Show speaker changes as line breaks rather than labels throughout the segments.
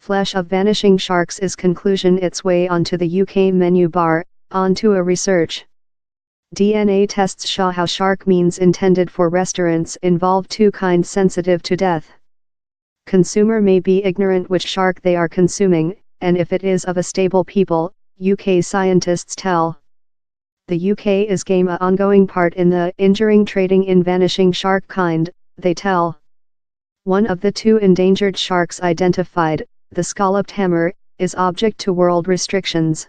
Flesh of vanishing sharks is conclusion its way onto the UK menu bar, onto a research. DNA tests show how shark means intended for restaurants involve two kinds sensitive to death. Consumer may be ignorant which shark they are consuming, and if it is of a stable people, UK scientists tell. The UK is game a ongoing part in the injuring trading in vanishing shark kind, they tell. One of the two endangered sharks identified, the scalloped hammer, is object to world restrictions.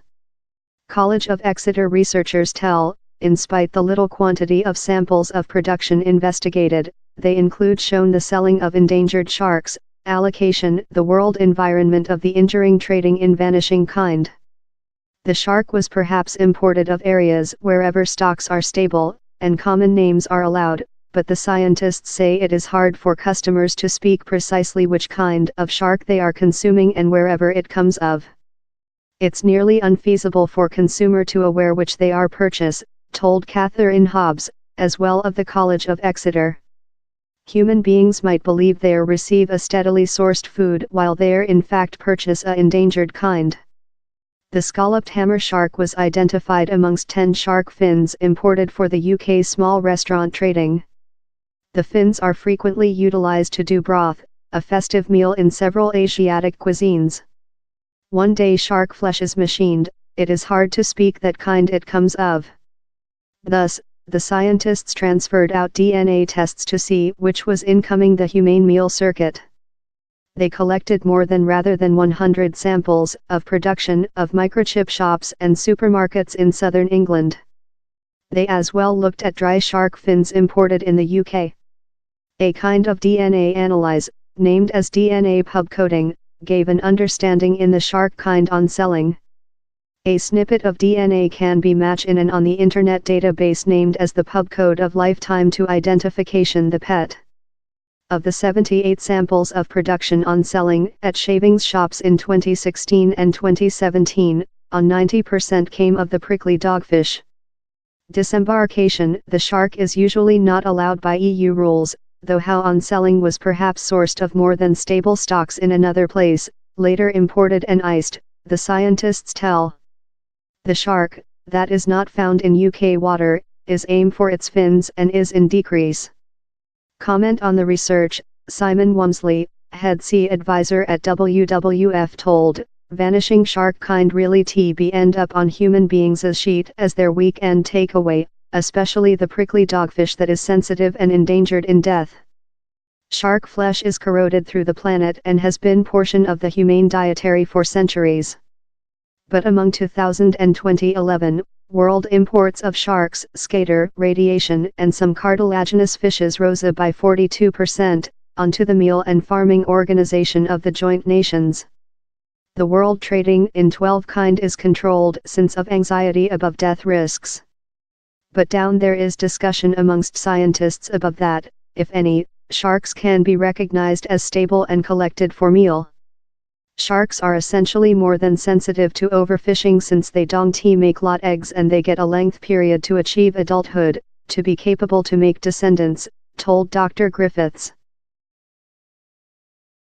College of Exeter researchers tell, in spite the little quantity of samples of production investigated, they include shown the selling of endangered sharks, allocation the world environment of the injuring trading in vanishing kind. The shark was perhaps imported of areas wherever stocks are stable, and common names are allowed, but the scientists say it is hard for customers to speak precisely which kind of shark they are consuming and wherever it comes of. It's nearly unfeasible for consumer to aware which they are purchase, told Catherine Hobbs, as well of the College of Exeter. Human beings might believe they receive a steadily sourced food while they in fact purchase a endangered kind. The scalloped hammer shark was identified amongst 10 shark fins imported for the UK small restaurant trading. The fins are frequently utilized to do broth, a festive meal in several Asiatic cuisines. One day shark flesh is machined, it is hard to speak that kind it comes of. Thus, the scientists transferred out DNA tests to see which was incoming the humane meal circuit. They collected more than rather than 100 samples of production of microchip shops and supermarkets in southern England. They as well looked at dry shark fins imported in the UK. A kind of DNA analyze, named as DNA pub coding, gave an understanding in the shark kind on selling. A snippet of DNA can be matched in and on the internet database named as the pub code of lifetime to identification the pet. Of the 78 samples of production on selling at shavings shops in 2016 and 2017, on 90% came of the prickly dogfish. Disembarkation: the shark is usually not allowed by EU rules, though how on selling was perhaps sourced of more than stable stocks in another place, later imported and iced, the scientists tell. The shark, that is not found in UK water, is aimed for its fins and is in decrease. Comment on the research: Simon Wamsley, head sea advisor at WWF told, vanishing shark kind really end up on human beings as sheet as their weekend takeaway, especially the prickly dogfish that is sensitive and endangered in death. Shark flesh is corroded through the planet and has been portion of the humane dietary for centuries. But among 2000 and 2011, world imports of sharks, skater, radiation and some cartilaginous fishes rose by 42%, onto the Meal and Farming Organization of the Joint Nations. The world trading in 12 kind is controlled since of anxiety above death risks. But down there is discussion amongst scientists above that, if any, sharks can be recognized as stable and collected for meal. Sharks are essentially more than sensitive to overfishing since they don't make lot eggs and they get a length period to achieve adulthood, to be capable to make descendants, told Dr. Griffiths.